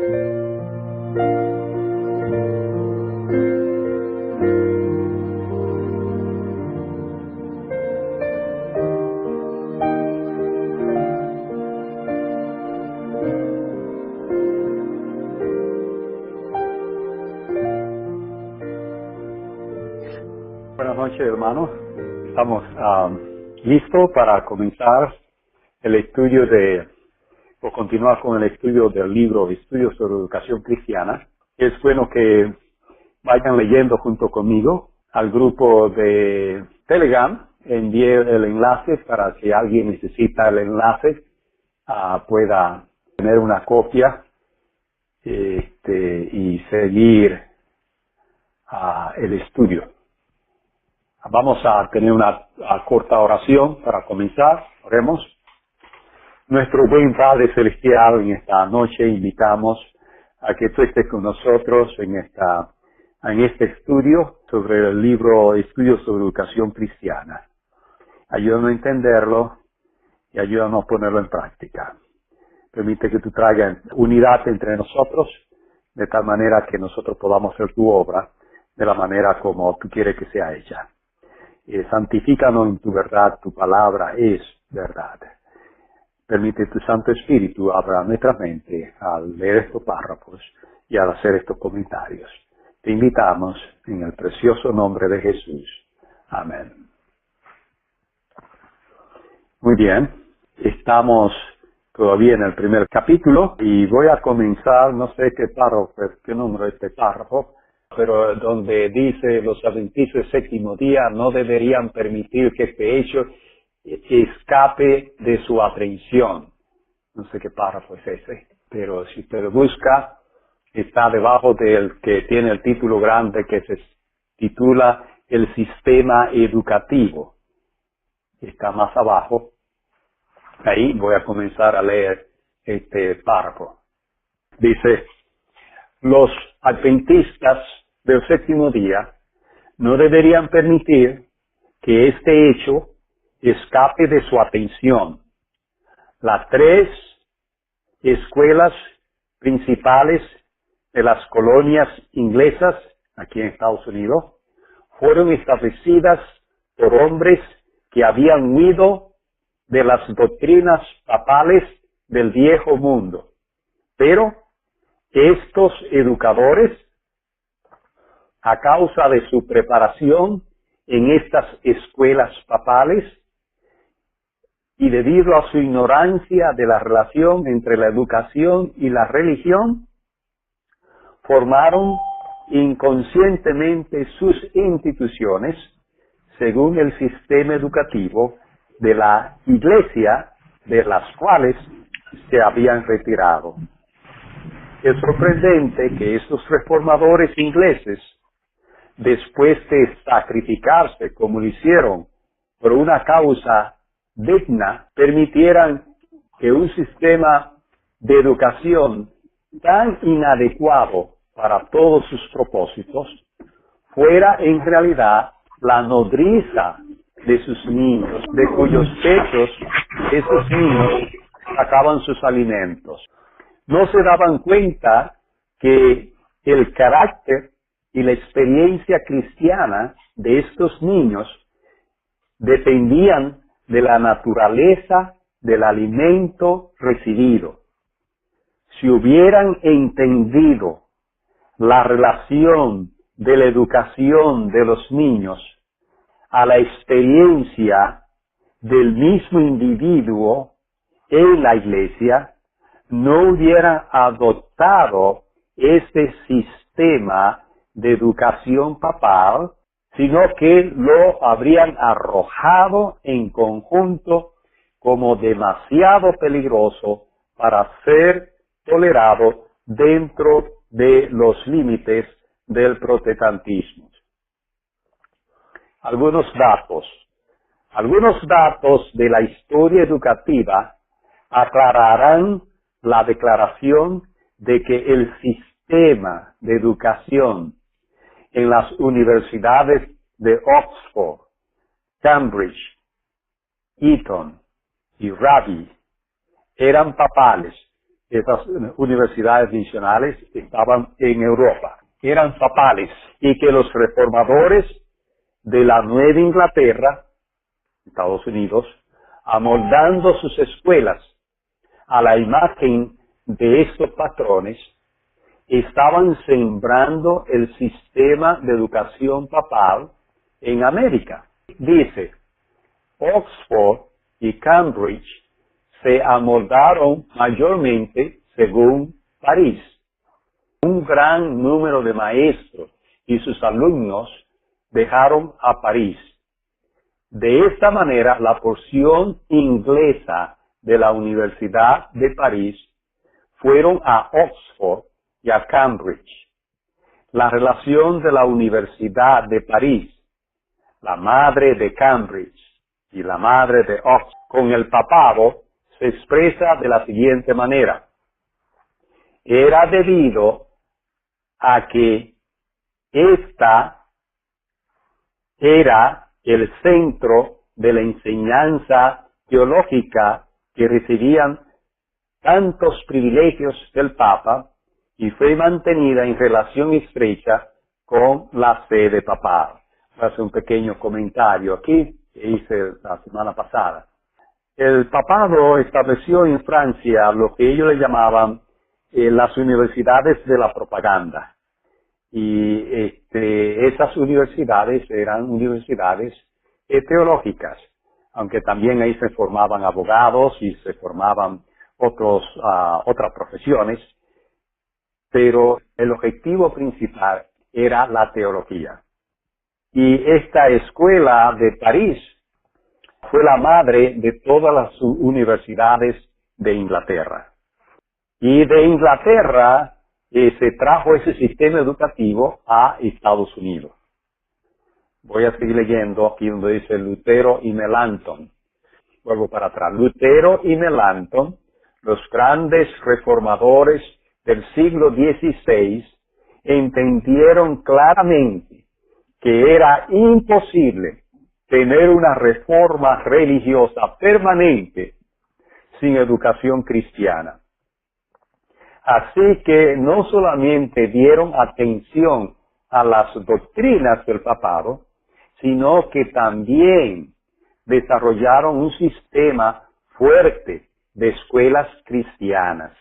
Buenas noches, hermanos. Estamos listos para comenzar el estudio o continuar con el estudio del libro Estudios sobre Educación Cristiana. Es bueno que vayan leyendo junto conmigo al grupo de Telegram. Envié el enlace para que alguien necesita el enlace pueda tener una copia y seguir el estudio. Vamos a tener una corta oración para comenzar. Oremos. Nuestro buen Padre Celestial, en esta noche invitamos a que tú estés con nosotros en este estudio sobre el libro Estudios sobre Educación Cristiana. Ayúdanos a entenderlo y ayúdanos a ponerlo en práctica. Permite que tú traigas unidad entre nosotros, de tal manera que nosotros podamos hacer tu obra de la manera como tú quieres que sea hecha. Santifícanos en tu verdad, tu palabra es verdad. Permite tu Santo Espíritu abra nuestra mente al leer estos párrafos y al hacer estos comentarios. Te invitamos en el precioso nombre de Jesús. Amén. Muy bien, estamos todavía en el primer capítulo y voy a comenzar, no sé qué número es este párrafo, pero donde dice los adventistas del séptimo día no deberían permitir que este hecho escape de su atención. No sé qué párrafo es ese, pero si usted lo busca, está debajo del que tiene el título grande que se titula El sistema educativo. Está más abajo. Ahí voy a comenzar a leer este párrafo. Dice, los adventistas del séptimo día no deberían permitir que este hecho escape de su atención. Las 3 escuelas principales de las colonias inglesas aquí en Estados Unidos fueron establecidas por hombres que habían huido de las doctrinas papales del viejo mundo. Pero estos educadores, a causa de su preparación en estas escuelas papales y debido a su ignorancia de la relación entre la educación y la religión, formaron inconscientemente sus instituciones según el sistema educativo de la iglesia de las cuales se habían retirado. Es sorprendente que estos reformadores ingleses, después de sacrificarse como lo hicieron por una causa digna, permitieran que un sistema de educación tan inadecuado para todos sus propósitos fuera en realidad la nodriza de sus niños, de cuyos pechos esos niños sacaban sus alimentos. No se daban cuenta que el carácter y la experiencia cristiana de estos niños dependían de la naturaleza del alimento recibido. Si hubieran entendido la relación de la educación de los niños a la experiencia del mismo individuo en la iglesia, no hubieran adoptado este sistema de educación papal, sino que lo habrían arrojado en conjunto como demasiado peligroso para ser tolerado dentro de los límites del protestantismo. Algunos datos de la historia educativa aclararán la declaración de que el sistema de educación en las universidades de Oxford, Cambridge, Eton y Rugby eran papales esas universidades misionales estaban en Europa, eran papales, y que los reformadores de la Nueva Inglaterra, Estados Unidos, amoldando sus escuelas a la imagen de estos patrones, estaban sembrando el sistema de educación papal en América. Dice, Oxford y Cambridge se amoldaron mayormente según París. Un gran número de maestros y sus alumnos dejaron a París. De esta manera, la porción inglesa de la Universidad de París fueron a Oxford y a Cambridge. La relación de la Universidad de París, la madre de Cambridge y la madre de Oxford, con el papado se expresa de la siguiente manera. Era debido a que esta era el centro de la enseñanza teológica que recibían tantos privilegios del Papa y fue mantenida en relación estrecha con la sede papal. Hace un pequeño comentario aquí que hice la semana pasada. El papado estableció en Francia lo que ellos le llamaban las universidades de la propaganda. Y esas universidades eran universidades teológicas, aunque también ahí se formaban abogados y se formaban otras profesiones, pero el objetivo principal era la teología. Y esta escuela de París fue la madre de todas las universidades de Inglaterra. Y de Inglaterra se trajo ese sistema educativo a Estados Unidos. Voy a seguir leyendo aquí donde dice Lutero y Melanchthon. Vuelvo para atrás. Lutero y Melanchthon, los grandes reformadores del siglo XVI, entendieron claramente que era imposible tener una reforma religiosa permanente sin educación cristiana. Así que no solamente dieron atención a las doctrinas del papado, sino que también desarrollaron un sistema fuerte de escuelas cristianas.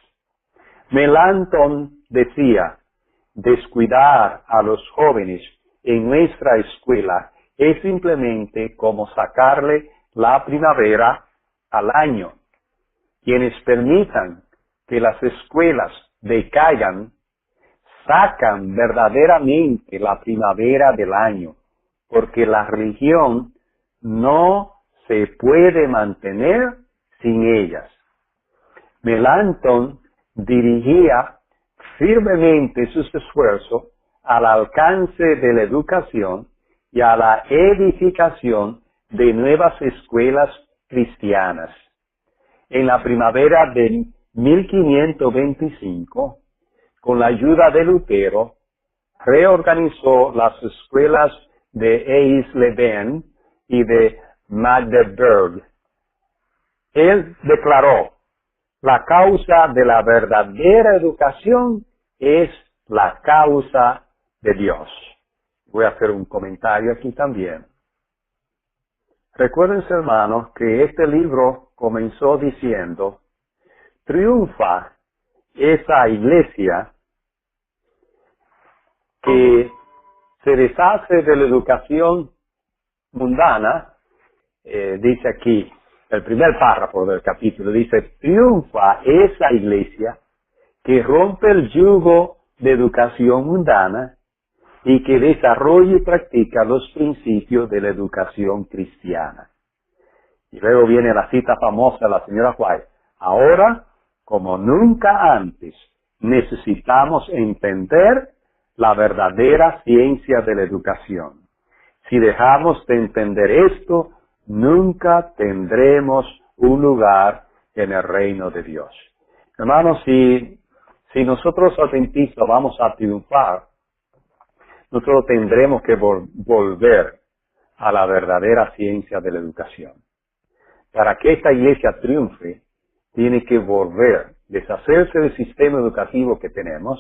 Melanchthon decía, descuidar a los jóvenes en nuestra escuela es simplemente como sacarle la primavera al año. Quienes permitan que las escuelas decaigan, sacan verdaderamente la primavera del año, porque la religión no se puede mantener sin ellas. Melanchthon dirigía firmemente sus esfuerzos al alcance de la educación y a la edificación de nuevas escuelas cristianas. En la primavera de 1525, con la ayuda de Lutero, reorganizó las escuelas de Eisleben y de Magdeburg. Él declaró, la causa de la verdadera educación es la causa de Dios. Voy a hacer un comentario aquí también. Recuerden, hermanos, que este libro comenzó diciendo, triunfa esa iglesia que se deshace de la educación mundana, dice aquí, el primer párrafo del capítulo, dice, triunfa esa iglesia que rompe el yugo de educación mundana y que desarrolla y practica los principios de la educación cristiana. Y luego viene la cita famosa de la señora White. Ahora, como nunca antes, necesitamos entender la verdadera ciencia de la educación. Si dejamos de entender esto, nunca tendremos un lugar en el reino de Dios. Hermanos, si nosotros adventistas vamos a triunfar, nosotros tendremos que volver a la verdadera ciencia de la educación. Para que esta iglesia triunfe, tiene que volver deshacerse del sistema educativo que tenemos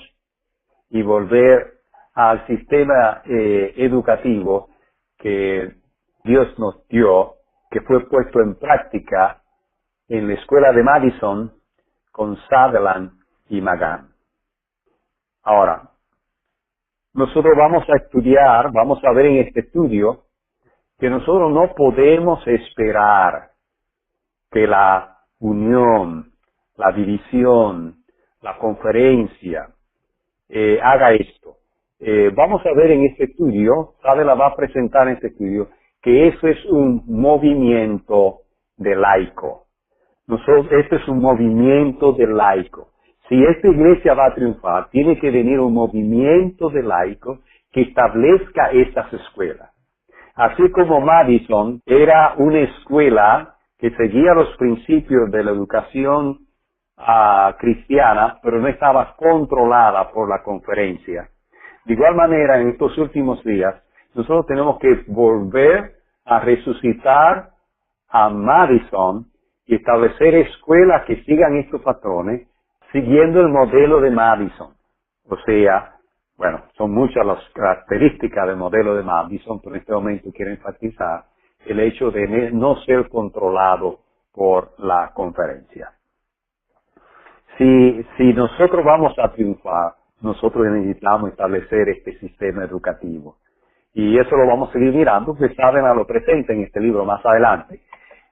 y volver al sistema educativo que Dios nos dio, que fue puesto en práctica en la escuela de Madison con Sutherland y Magan. Ahora, nosotros vamos a estudiar, vamos a ver en este estudio, que nosotros no podemos esperar que la unión, la división, la conferencia, haga esto. Vamos a ver en este estudio, Sutherland va a presentar en este estudio, que eso es un movimiento de laico. Este es un movimiento de laico. Si esta iglesia va a triunfar, tiene que venir un movimiento de laico que establezca estas escuelas. Así como Madison era una escuela que seguía los principios de la educación cristiana, pero no estaba controlada por la conferencia. De igual manera, en estos últimos días, nosotros tenemos que volver a resucitar a Madison y establecer escuelas que sigan estos patrones, siguiendo el modelo de Madison. O sea, bueno, son muchas las características del modelo de Madison, pero en este momento quiero enfatizar el hecho de no ser controlado por la conferencia. Si nosotros vamos a triunfar, nosotros necesitamos establecer este sistema educativo. Y eso lo vamos a seguir mirando, que Sutherland lo presenta en este libro más adelante.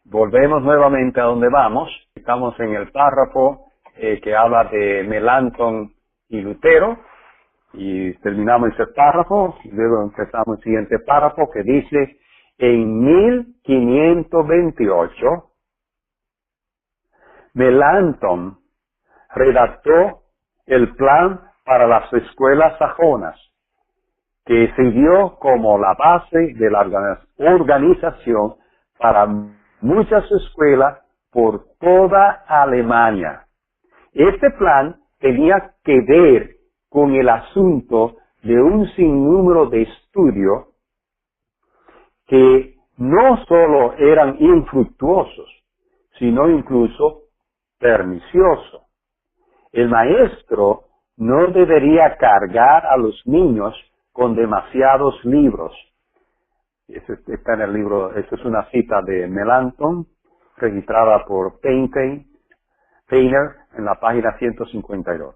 Volvemos nuevamente a donde vamos. Estamos en el párrafo que habla de Melanchthon y Lutero. Y terminamos ese párrafo. Y luego empezamos el siguiente párrafo que dice, en 1528, Melanchthon redactó el plan para las escuelas sajonas, que sirvió como la base de la organización para muchas escuelas por toda Alemania. Este plan tenía que ver con el asunto de un sinnúmero de estudios que no solo eran infructuosos, sino incluso perniciosos. El maestro no debería cargar a los niños con demasiados libros. Está en el libro, esta es una cita de Melanchthon, registrada por Painter en la página 152.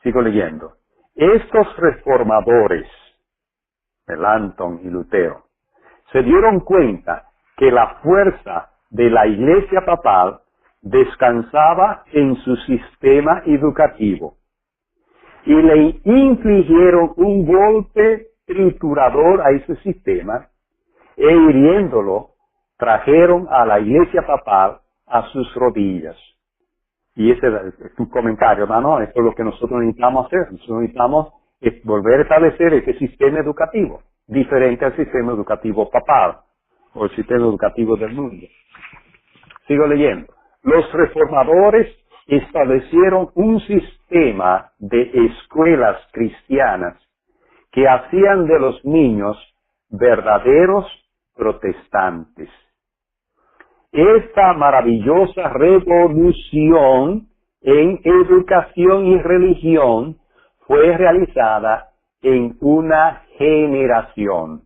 Sigo leyendo. Estos reformadores, Melanchthon y Lutero, se dieron cuenta que la fuerza de la Iglesia papal descansaba en su sistema educativo y le infligieron un golpe triturador a ese sistema e hiriéndolo trajeron a la Iglesia papal a sus rodillas. Y ese es un comentario, hermano, esto es lo que nosotros necesitamos hacer. Nosotros necesitamos volver a establecer ese sistema educativo, diferente al sistema educativo papal o el sistema educativo del mundo. Sigo leyendo. Los reformadores establecieron un sistema de escuelas cristianas que hacían de los niños verdaderos protestantes. Esta maravillosa revolución en educación y religión fue realizada en una generación,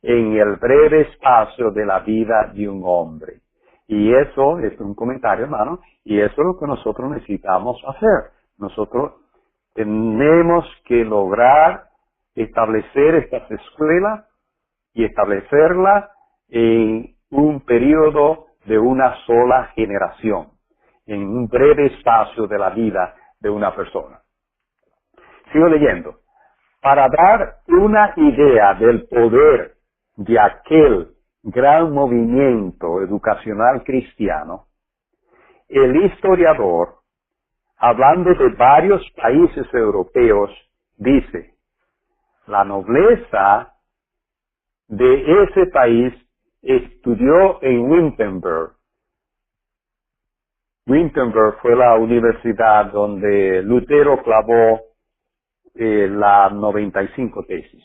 en el breve espacio de la vida de un hombre. Y eso es un comentario, hermano, y eso es lo que nosotros necesitamos hacer. Nosotros tenemos que lograr establecer estas escuelas y establecerlas en un periodo de una sola generación, en un breve espacio de la vida de una persona. Sigo leyendo. Para dar una idea del poder de aquel gran movimiento educacional cristiano, el historiador, hablando de varios países europeos, dice, la nobleza de ese país estudió en Wittenberg. Wittenberg fue la universidad donde Lutero clavó la 95 tesis.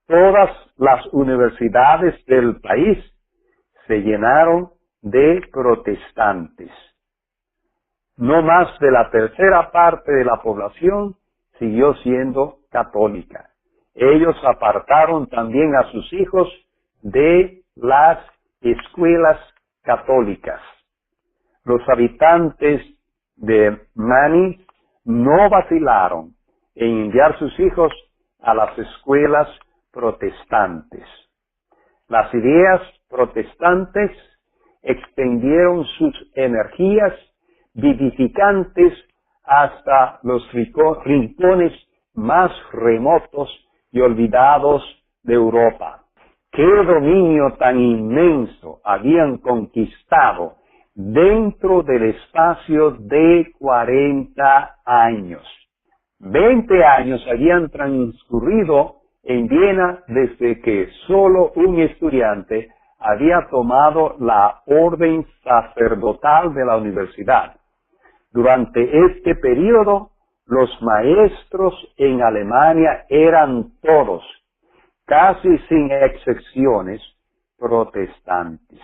Todas las universidades del país se llenaron de protestantes. no más de la tercera parte de la población siguió siendo católica. Ellos apartaron también a sus hijos de las escuelas católicas. Los habitantes de Mani no vacilaron en enviar sus hijos a las escuelas protestantes. Las ideas protestantes extendieron sus energías vivificantes hasta los rincones más remotos y olvidados de Europa. ¿Qué dominio tan inmenso habían conquistado dentro del espacio de 40 años? 20 años habían transcurrido en Viena desde que solo un estudiante había tomado la orden sacerdotal de la universidad. Durante este periodo, los maestros en Alemania eran todos, casi sin excepciones, protestantes.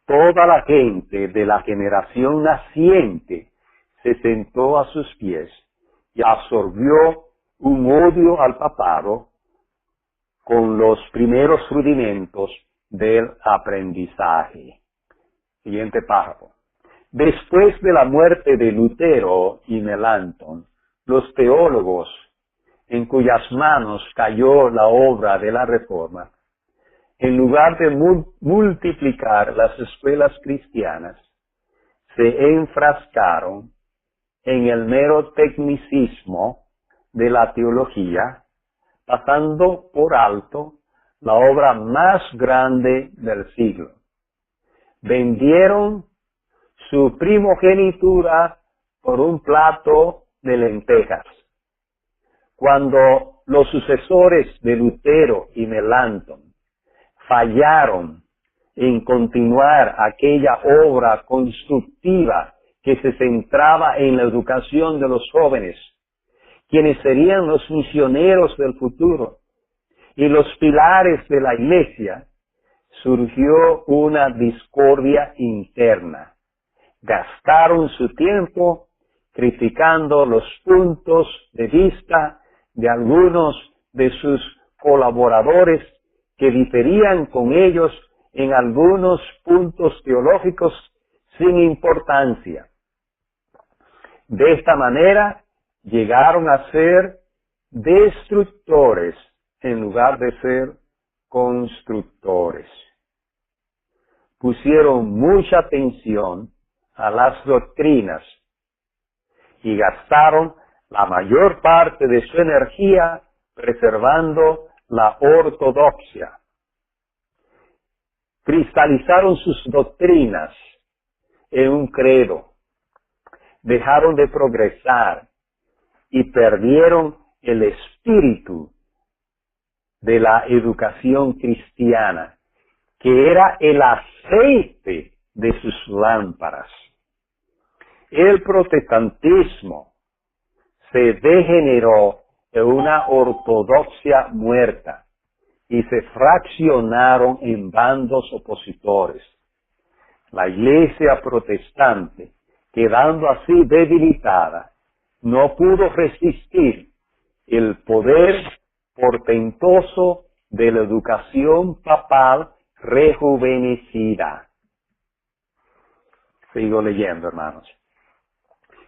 Toda la gente de la generación naciente se sentó a sus pies y absorbió un odio al papado con los primeros rudimentos del aprendizaje. Siguiente párrafo. Después de la muerte de Lutero y Melanchthon, los teólogos en cuyas manos cayó la obra de la Reforma, en lugar de multiplicar las escuelas cristianas, se enfrascaron en el mero tecnicismo de la teología, pasando por alto la obra más grande del siglo. Vendieron su primogenitura por un plato de lentejas. Cuando los sucesores de Lutero y Melanchthon fallaron en continuar aquella obra constructiva que se centraba en la educación de los jóvenes, quienes serían los misioneros del futuro y los pilares de la Iglesia, surgió una discordia interna. Gastaron su tiempo criticando los puntos de vista de algunos de sus colaboradores que diferían con ellos en algunos puntos teológicos sin importancia. De esta manera llegaron a ser destructores en lugar de ser constructores. Pusieron mucha atención a las doctrinas y gastaron la mayor parte de su energía preservando la ortodoxia. Cristalizaron sus doctrinas en un credo, dejaron de progresar y perdieron el espíritu de la educación cristiana, que era el aceite de sus lámparas. El protestantismo se degeneró en una ortodoxia muerta y se fraccionaron en bandos opositores. La iglesia protestante, quedando así debilitada, no pudo resistir el poder portentoso de la educación papal rejuvenecida. Sigo leyendo, hermanos.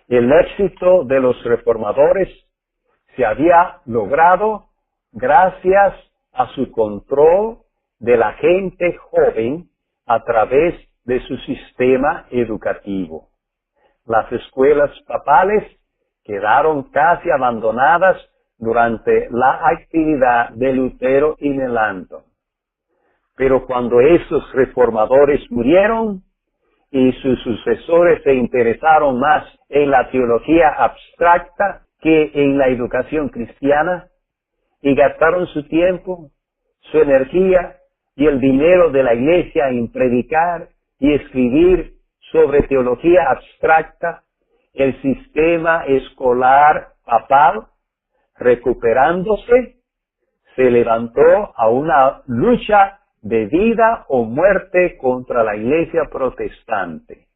El éxito de los reformadores se había logrado gracias a su control de la gente joven a través de su sistema educativo. Las escuelas papales quedaron casi abandonadas durante la actividad de Lutero y Melanchthon. Pero cuando esos reformadores murieron y sus sucesores se interesaron más en la teología abstracta que en la educación cristiana, y gastaron su tiempo, su energía y el dinero de la iglesia en predicar y escribir sobre teología abstracta, el sistema escolar papal, recuperándose, se levantó a una lucha de vida o muerte contra la iglesia protestante.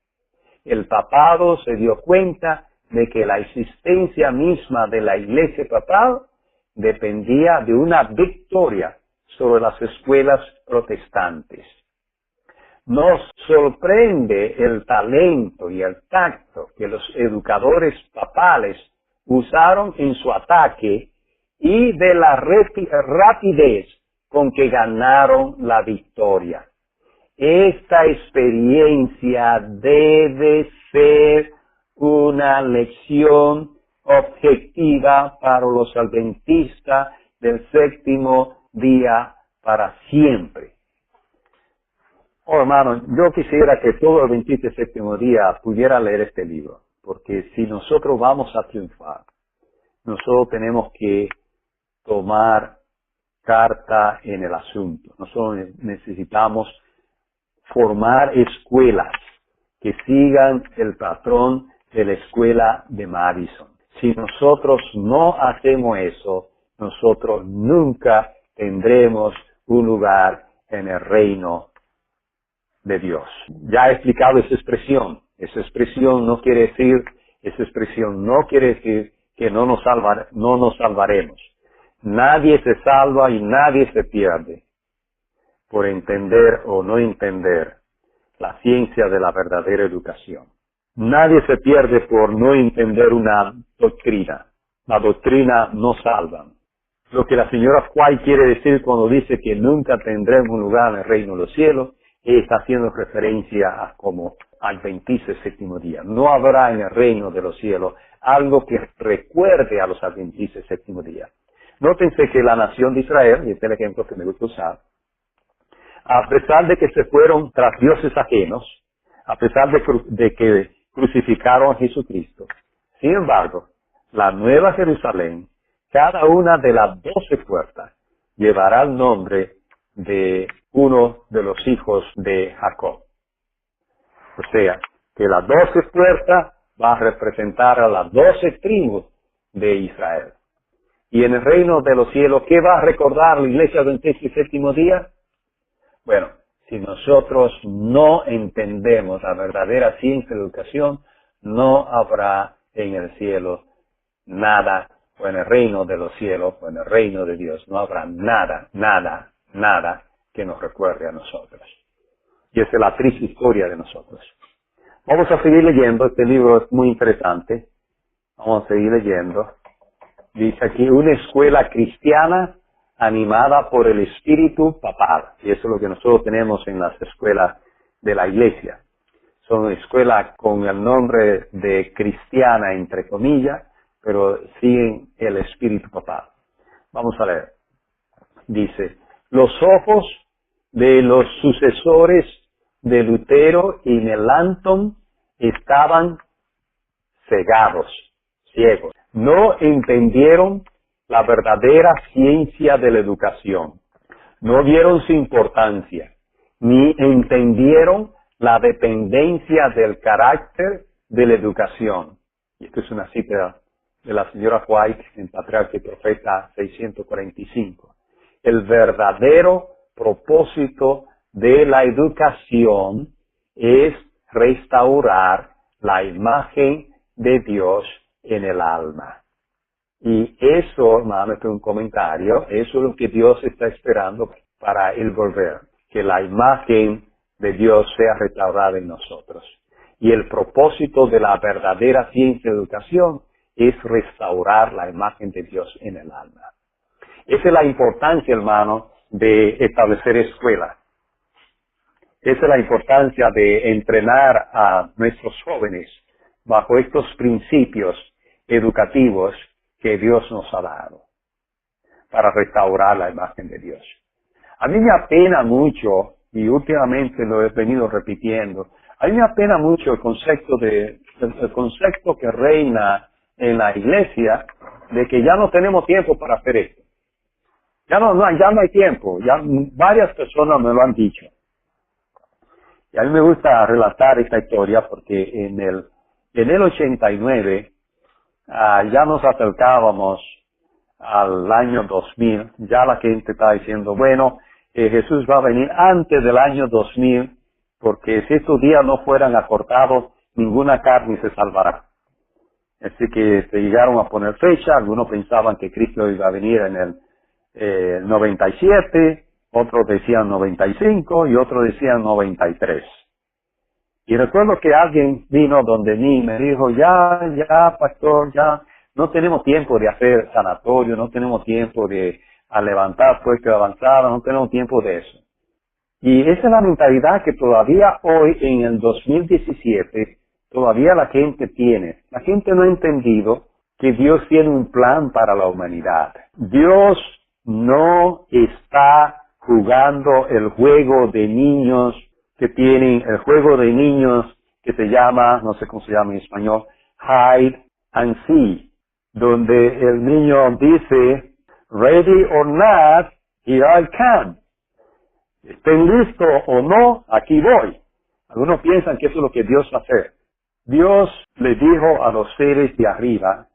el papado se dio cuenta de que la existencia misma de la iglesia papal dependía de una victoria sobre las escuelas protestantes. Nos sorprende el talento y el tacto que los educadores papales usaron en su ataque y de la rapidez con que ganaron la victoria. Esta experiencia debe ser una lección objetiva para los adventistas del séptimo día para siempre. Oh, hermano, yo quisiera que todo adventista del séptimo día pudiera leer este libro, porque si nosotros vamos a triunfar, nosotros tenemos que tomar carta en el asunto. Nosotros necesitamos formar escuelas que sigan el patrón de la escuela de Madison. Si nosotros no hacemos eso, nosotros nunca tendremos un lugar en el reino de Dios. Ya he explicado esa expresión. Esa expresión no quiere decir que no nos salvaremos. Nadie se salva y nadie se pierde por entender o no entender la ciencia de la verdadera educación. Nadie se pierde por no entender una doctrina. La doctrina no salva. Lo que la señora White quiere decir cuando dice que nunca tendremos un lugar en el reino de los cielos, está haciendo referencia a como adventistas del séptimo día. No habrá en el reino de los cielos algo que recuerde a los adventistas del séptimo día. Nótense que la nación de Israel, y este es el ejemplo que me gusta usar, a pesar de que se fueron tras dioses ajenos, a pesar de que crucificaron a Jesucristo, sin embargo, la Nueva Jerusalén, cada una de las 12 puertas, llevará el nombre de uno de los hijos de Jacob. O sea, que las 12 puertas va a representar a las 12 tribus de Israel. Y en el reino de los cielos, ¿qué va a recordar la iglesia adventista del séptimo día? Bueno, si nosotros no entendemos la verdadera ciencia de educación, no habrá en el cielo nada, o en el reino de los cielos, o en el reino de Dios, no habrá nada que nos recuerde a nosotros. Y esa es la triste historia de nosotros. Vamos a seguir leyendo, este libro es muy interesante. Vamos a seguir leyendo. Dice aquí, una escuela cristiana animada por el espíritu papal. Y eso es lo que nosotros tenemos en las escuelas de la iglesia. Son escuelas con el nombre de cristiana, entre comillas, pero siguen el espíritu papal. Vamos a leer. Dice, los ojos de los sucesores de Lutero y Melanchthon estaban ciegos. No entendieron la verdadera ciencia de la educación. No vieron su importancia, ni entendieron la dependencia del carácter de la educación. Y esto es una cita de la señora White en Patriarca y Profeta 645. El verdadero propósito de la educación es restaurar la imagen de Dios en el alma. Y eso, hermano, este es un comentario, eso es lo que Dios está esperando para el volver, que la imagen de Dios sea restaurada en nosotros. Y el propósito de la verdadera ciencia de educación es restaurar la imagen de Dios en el alma. Esa es la importancia, hermano, de establecer escuelas. Esa es la importancia de entrenar a nuestros jóvenes bajo estos principios educativos que Dios nos ha dado para restaurar la imagen de Dios. A mí me apena mucho, y últimamente lo he venido repitiendo, a mí me apena mucho el concepto que reina en la iglesia de que ya no tenemos tiempo para hacer esto. Ya no hay tiempo, ya varias personas me lo han dicho. Y a mí me gusta relatar esta historia porque en el 89 ya nos acercábamos al año 2000, ya la gente está diciendo, bueno, Jesús va a venir antes del año 2000, porque si estos días no fueran acortados, ninguna carne se salvará. Así que se llegaron a poner fecha, algunos pensaban que Cristo iba a venir en el 97, otros decían 95 y otros decían 93. Y recuerdo que alguien vino donde mí y me dijo, ya, pastor, ya, no tenemos tiempo de hacer sanatorio, no tenemos tiempo de levantar puestos avanzados, no tenemos tiempo de eso. Y esa es la mentalidad que todavía hoy, en el 2017, todavía la gente tiene. La gente no ha entendido que Dios tiene un plan para la humanidad. Dios no está jugando el juego de niños que tienen, el juego de niños que se llama, no sé cómo se llama en español, hide and seek, donde el niño dice, ready or not, here I come. Estén listos o no, aquí voy. Algunos piensan que eso es lo que Dios va a hacer. Dios le dijo a los seres de arriba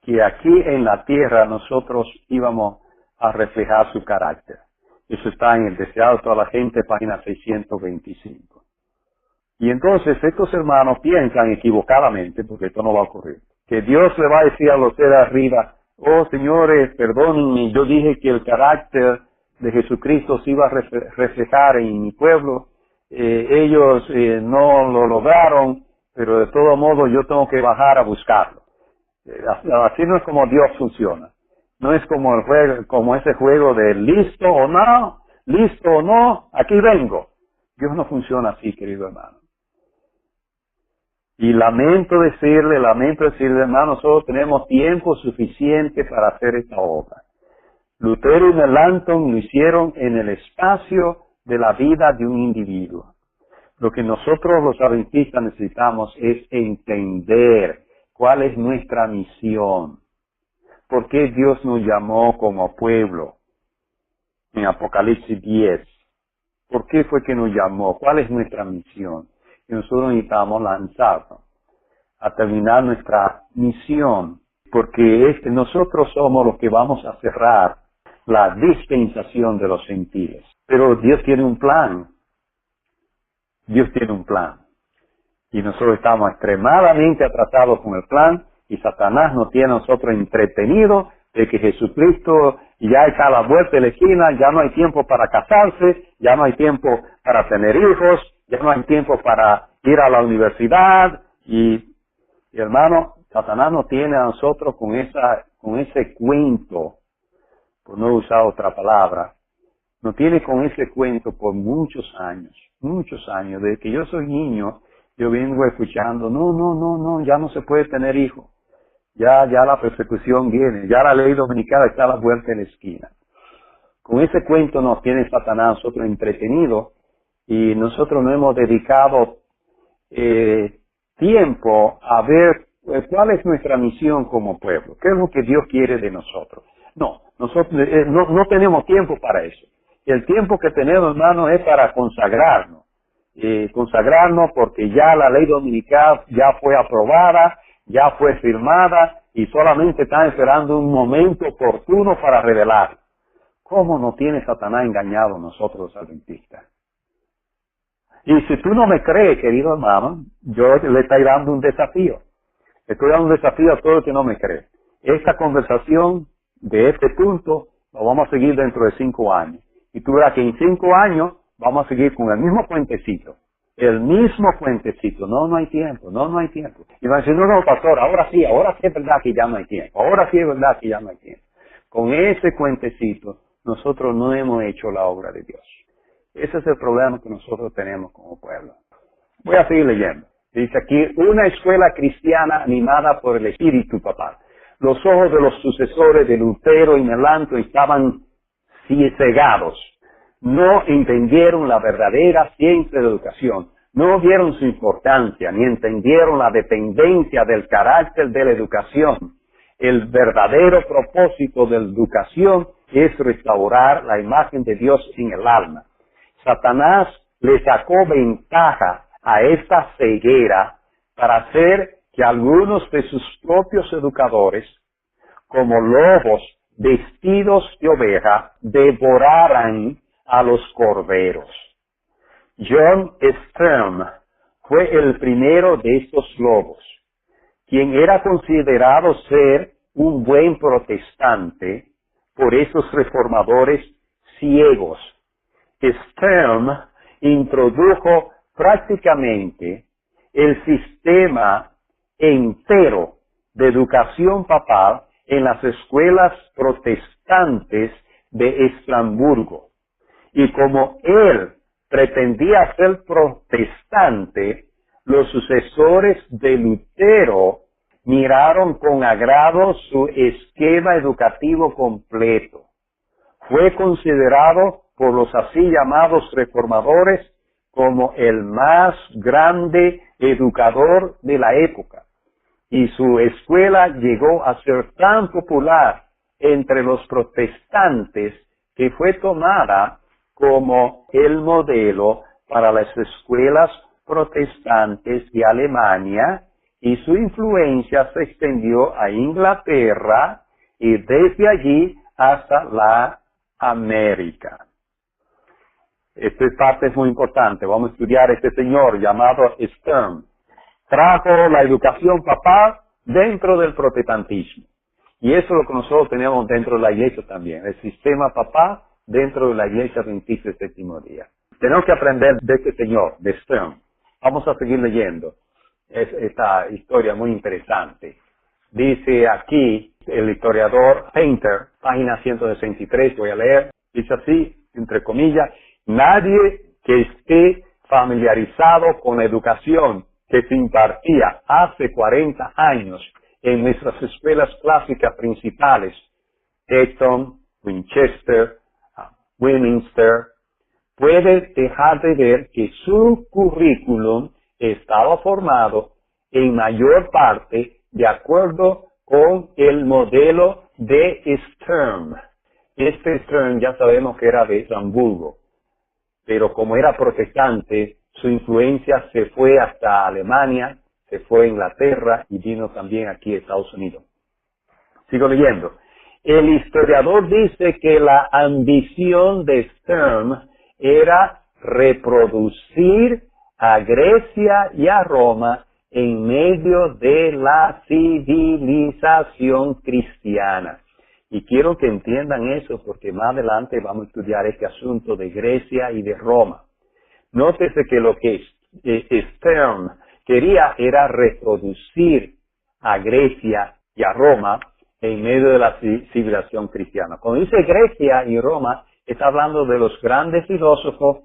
que aquí en la tierra nosotros íbamos a reflejar su carácter. Eso está en el Deseado de toda la gente, página 625. Y entonces estos hermanos piensan equivocadamente, porque esto no va a ocurrir, que Dios le va a decir a los seres de arriba, oh señores, perdónenme, yo dije que el carácter de Jesucristo se iba a reflejar en mi pueblo, ellos no lo lograron, pero de todo modo yo tengo que bajar a buscarlo. Así no es como Dios funciona. No es como el juego, como ese juego de listo o no, aquí vengo. Dios no funciona así, querido hermano. Y lamento decirle, hermano, nosotros tenemos tiempo suficiente para hacer esta obra. Lutero y Melanchthon lo hicieron en el espacio de la vida de un individuo. Lo que nosotros los adventistas necesitamos es entender cuál es nuestra misión. ¿Por qué Dios nos llamó como pueblo en Apocalipsis 10? ¿Por qué fue que nos llamó? ¿Cuál es nuestra misión? Y nosotros necesitamos lanzarnos a terminar nuestra misión, porque nosotros somos los que vamos a cerrar la dispensación de los gentiles. Pero Dios tiene un plan. Dios tiene un plan. Y nosotros estamos extremadamente atrasados con el plan, y Satanás nos tiene a nosotros entretenidos de que Jesucristo ya está a la vuelta de la esquina, ya no hay tiempo para casarse, ya no hay tiempo para tener hijos, ya no hay tiempo para ir a la universidad, y hermano, Satanás nos tiene a nosotros con ese cuento, por no usar otra palabra, nos tiene con ese cuento por muchos años. Desde que yo soy niño, yo vengo escuchando, no, ya no se puede tener hijos. Ya la persecución viene, ya la ley dominicana está a la vuelta de la esquina. Con ese cuento nos tiene Satanás nosotros entretenidos, y nosotros no hemos dedicado tiempo a ver cuál es nuestra misión como pueblo, qué es lo que Dios quiere de nosotros. No, nosotros no tenemos tiempo para eso. El tiempo que tenemos, hermano, es para consagrarnos. Consagrarnos porque ya la ley dominical ya fue aprobada, ya fue firmada, y solamente están esperando un momento oportuno para revelar. ¿Cómo nos tiene Satanás engañado nosotros los adventistas? Y si tú no me crees, querido hermano, yo le estoy dando un desafío. Estoy dando un desafío a todo el que no me cree. Esta conversación de este punto lo vamos a seguir dentro de 5 años. Y tú verás que en 5 años vamos a seguir con el mismo puentecito. El mismo puentecito. No hay tiempo. Y van a decir, no, pastor, ahora sí es verdad que ya no hay tiempo. Ahora sí es verdad que ya no hay tiempo. Con ese puentecito, nosotros no hemos hecho la obra de Dios. Ese es el problema que nosotros tenemos como pueblo. Voy a seguir leyendo. Dice aquí, una escuela cristiana animada por el Espíritu Papal. Los ojos de los sucesores de Lutero y Melanchthon estaban cegados. No entendieron la verdadera ciencia de la educación. No vieron su importancia, ni entendieron la dependencia del carácter de la educación. El verdadero propósito de la educación es restaurar la imagen de Dios en el alma. Satanás le sacó ventaja a esta ceguera para hacer que algunos de sus propios educadores, como lobos vestidos de oveja, devoraran a los corderos. John Stern, fue el primero de estos lobos, quien era considerado ser un buen protestante por esos reformadores ciegos. Stern introdujo prácticamente el sistema entero de educación papal en las escuelas protestantes de Estrasburgo. Y como él pretendía ser protestante, los sucesores de Lutero miraron con agrado su esquema educativo completo. Fue considerado por los así llamados reformadores como el más grande educador de la época. Y su escuela llegó a ser tan popular entre los protestantes que fue tomada como el modelo para las escuelas protestantes de Alemania, y su influencia se extendió a Inglaterra y desde allí hasta la América. Esta parte es muy importante. Vamos a estudiar a este señor llamado Stern. Trajo la educación papal dentro del protestantismo. Y eso es lo que nosotros tenemos dentro de la iglesia también, el sistema papal dentro de la iglesia adventista del séptimo día. Tenemos que aprender de este señor, de Stern. Vamos a seguir leyendo. Es esta historia muy interesante. Dice aquí el historiador Painter, página 163, voy a leer, dice así, entre comillas, nadie que esté familiarizado con la educación que se impartía hace 40 años en nuestras escuelas clásicas principales, Eton, Winchester, Westminster, puede dejar de ver que su currículum estaba formado en mayor parte de acuerdo con el modelo de Stern. Este Stern ya sabemos que era de Estrasburgo, pero como era protestante, su influencia se fue hasta Alemania, se fue a Inglaterra y vino también aquí a Estados Unidos. Sigo leyendo. El historiador dice que la ambición de Stern era reproducir a Grecia y a Roma en medio de la civilización cristiana. Y quiero que entiendan eso porque más adelante vamos a estudiar este asunto de Grecia y de Roma. Nótese que lo que Stern quería era reproducir a Grecia y a Roma en medio de la civilización cristiana. Cuando dice Grecia y Roma, está hablando de los grandes filósofos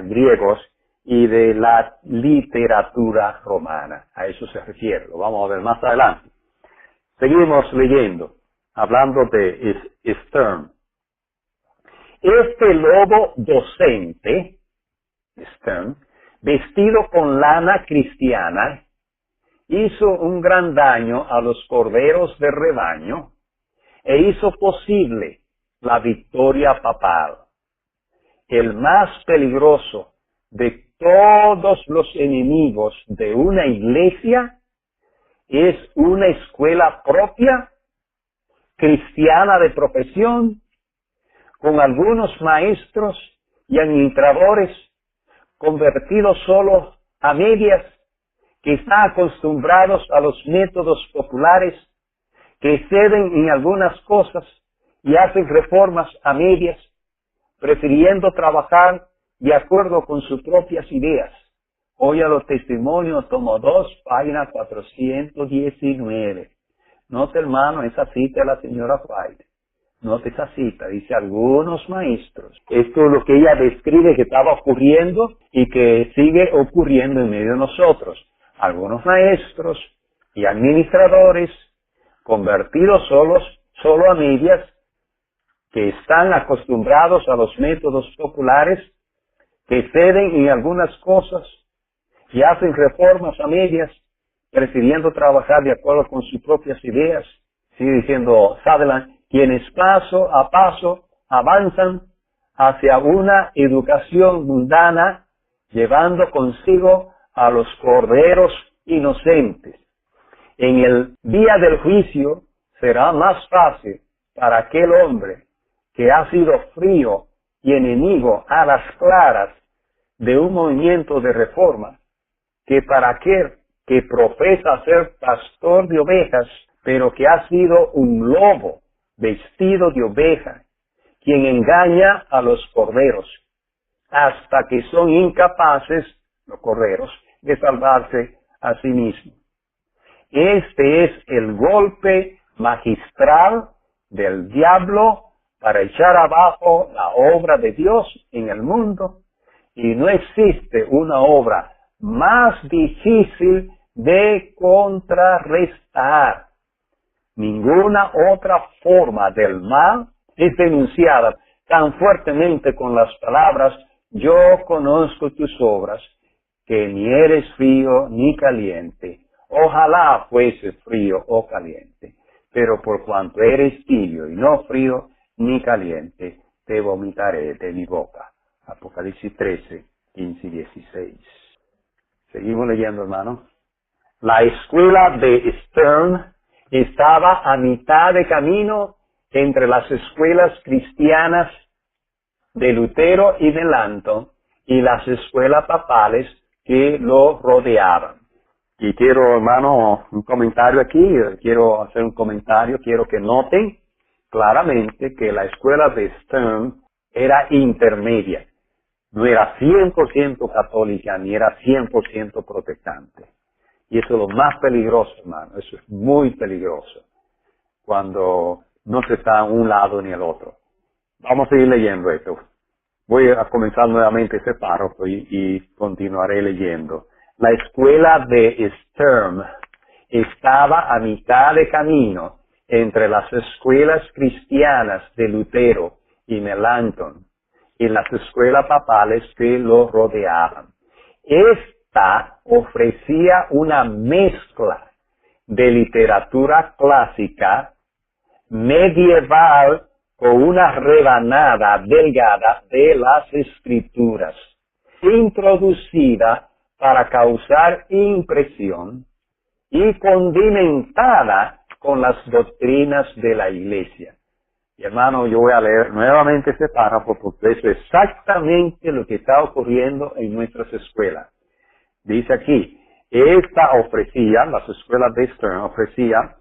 griegos y de la literatura romana. A eso se refiere. Lo vamos a ver más adelante. Seguimos leyendo, hablando de Stern. Este lobo docente, Stern, vestido con lana cristiana, hizo un gran daño a los corderos del rebaño e hizo posible la victoria papal. El más peligroso de todos los enemigos de una iglesia es una escuela propia, cristiana de profesión, con algunos maestros y administradores convertidos solo a medias, que están acostumbrados a los métodos populares, que ceden en algunas cosas y hacen reformas a medias, prefiriendo trabajar de acuerdo con sus propias ideas. Oiga los testimonios, tomo 2, página 419. Note, hermano, esa cita de la señora White. Note esa cita, dice algunos maestros. Esto es lo que ella describe que estaba ocurriendo y que sigue ocurriendo en medio de nosotros. Algunos maestros y administradores convertidos solo a medias, que están acostumbrados a los métodos populares, que ceden en algunas cosas y hacen reformas a medias, prefiriendo trabajar de acuerdo con sus propias ideas. Sigue diciendo Sutherland, quienes paso a paso avanzan hacia una educación mundana, llevando consigo a los corderos inocentes. En el día del juicio será más fácil para aquel hombre que ha sido frío y enemigo a las claras de un movimiento de reforma que para aquel que profesa ser pastor de ovejas, pero que ha sido un lobo vestido de oveja, quien engaña a los corderos, hasta que son incapaces, los corderos, de salvarse a sí mismos. Este es el golpe magistral del diablo para echar abajo la obra de Dios en el mundo, y no existe una obra más difícil de contrarrestar. Ninguna otra forma del mal es denunciada tan fuertemente con las palabras: yo conozco tus obras, que ni eres frío ni caliente. Ojalá fuese frío o caliente, pero por cuanto eres tibio y no frío ni caliente, te vomitaré de mi boca. Apocalipsis 13, 15 y 16. Seguimos leyendo, hermano. La escuela de Stern estaba a mitad de camino entre las escuelas cristianas de Lutero y Melanchthon y las escuelas papales que lo rodeaban. Y quiero, hermano, un comentario aquí, quiero hacer un comentario, quiero que noten claramente que la escuela de Stern era intermedia. No era 100% católica ni era 100% protestante. Y eso es lo más peligroso, hermano. Eso es muy peligroso cuando no se está en un lado ni el otro. Vamos a seguir leyendo esto. Voy a comenzar nuevamente ese párrafo y continuaré leyendo. La escuela de Stern estaba a mitad de camino entre las escuelas cristianas de Lutero y Melanchthon y las escuelas papales que lo rodeaban. Esta ofrecía una mezcla de literatura clásica medieval con una rebanada delgada de las escrituras, introducida para causar impresión y condimentada con las doctrinas de la Iglesia. Y hermano, yo voy a leer nuevamente este párrafo porque eso es exactamente lo que está ocurriendo en nuestras escuelas. Dice aquí, las escuelas de Stern ofrecían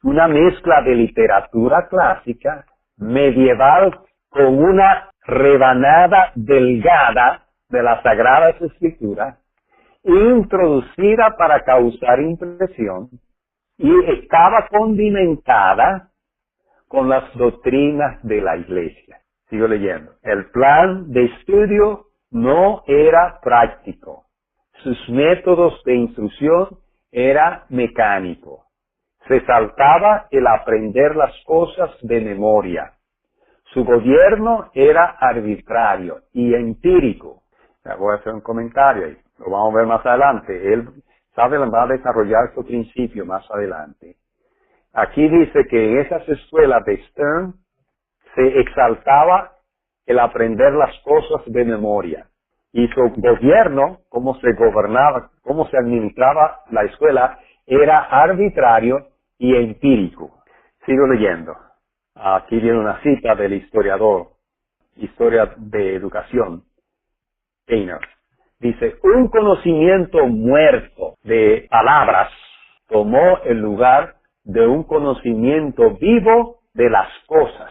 una mezcla de literatura clásica medieval con una rebanada delgada de las Sagradas Escrituras, introducida para causar impresión, y estaba condimentada con las doctrinas de la Iglesia. Sigo leyendo. El plan de estudio no era práctico. Sus métodos de instrucción era mecánico. Se saltaba el aprender las cosas de memoria. Su gobierno era arbitrario y empírico. Voy a hacer un comentario ahí. Lo vamos a ver más adelante. Él va a desarrollar su principio más adelante. Aquí dice que en esas escuelas de Stern se exaltaba el aprender las cosas de memoria. Y su gobierno, cómo se gobernaba, cómo se administraba la escuela, era arbitrario y empírico. Sigo leyendo. Aquí viene una cita del historiador, Historia de Educación, Painter. Dice, un conocimiento muerto de palabras tomó el lugar de un conocimiento vivo de las cosas.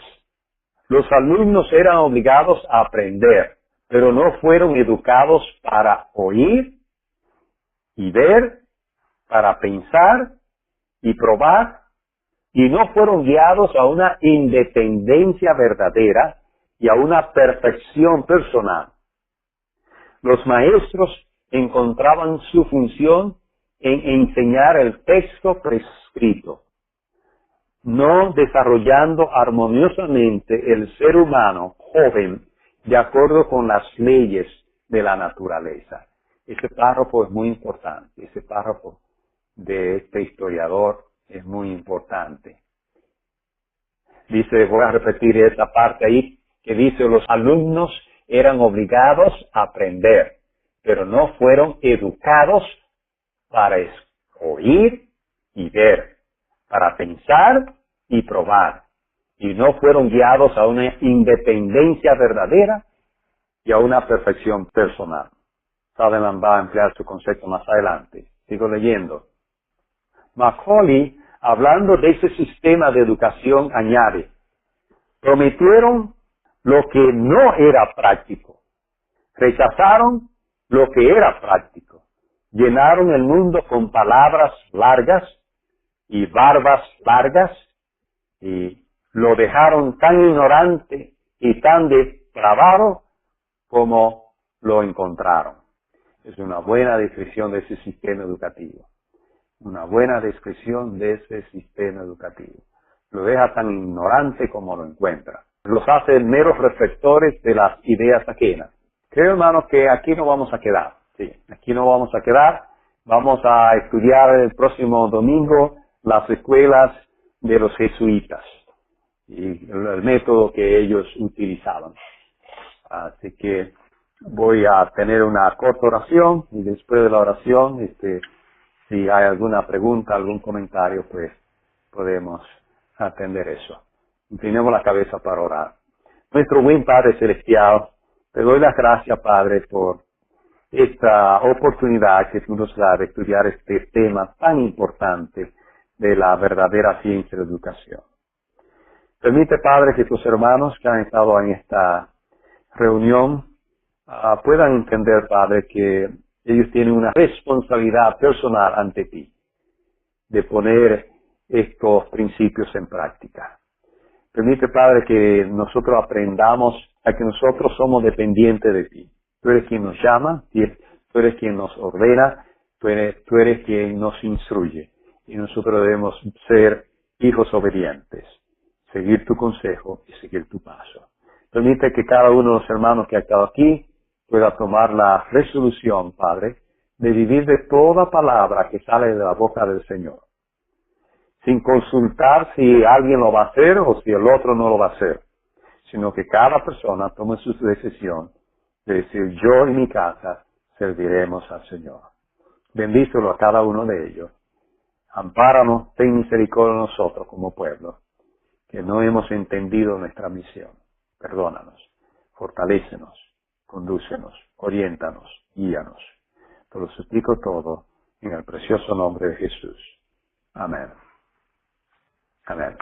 Los alumnos eran obligados a aprender, pero no fueron educados para oír y ver, para pensar y probar, y no fueron guiados a una independencia verdadera y a una perfección personal. Los maestros encontraban su función en enseñar el texto prescrito, no desarrollando armoniosamente el ser humano joven de acuerdo con las leyes de la naturaleza. Ese párrafo es muy importante, ese párrafo de este historiador es muy importante. Dice, voy a repetir esa parte ahí, que dice, los alumnos eran obligados a aprender, pero no fueron educados para oír y ver, para pensar y probar, y no fueron guiados a una independencia verdadera y a una perfección personal. Sutherland va a emplear su concepto más adelante. Sigo leyendo. Macaulay, hablando de ese sistema de educación, añade, prometieron lo que no era práctico, rechazaron lo que era práctico, llenaron el mundo con palabras largas y barbas largas y lo dejaron tan ignorante y tan depravado como lo encontraron. Es una buena descripción de ese sistema educativo. Una buena descripción de ese sistema educativo. Lo deja tan ignorante como lo encuentra. Los hace meros receptores de las ideas ajenas. Creo, hermanos, que aquí no vamos a quedar. Sí, aquí no vamos a quedar. Vamos a estudiar el próximo domingo las escuelas de los jesuitas y el método que ellos utilizaban. Así que voy a tener una corta oración y después de la oración, si hay alguna pregunta, algún comentario, pues podemos atender eso. Inclinemos la cabeza para orar. Nuestro buen Padre Celestial, te doy las gracias, Padre, por esta oportunidad que tú nos das de estudiar este tema tan importante de la verdadera ciencia de la educación. Permite, Padre, que tus hermanos que han estado en esta reunión puedan entender, Padre, que ellos tienen una responsabilidad personal ante ti de poner estos principios en práctica. Permite, Padre, que nosotros aprendamos a que nosotros somos dependientes de ti. Tú eres quien nos llama, tú eres quien nos ordena, tú eres quien nos instruye. Y nosotros debemos ser hijos obedientes, seguir tu consejo y seguir tu paso. Permite que cada uno de los hermanos que ha estado aquí pueda tomar la resolución, Padre, de vivir de toda palabra que sale de la boca del Señor, sin consultar si alguien lo va a hacer o si el otro no lo va a hacer, sino que cada persona tome su decisión de decir, yo y mi casa serviremos al Señor. Bendícelo a cada uno de ellos. Ampáranos, ten misericordia de nosotros como pueblo, que no hemos entendido nuestra misión. Perdónanos, fortalécenos, condúcenos, oriéntanos, guíanos. Te lo suplico todo en el precioso nombre de Jesús. Amén. Amén.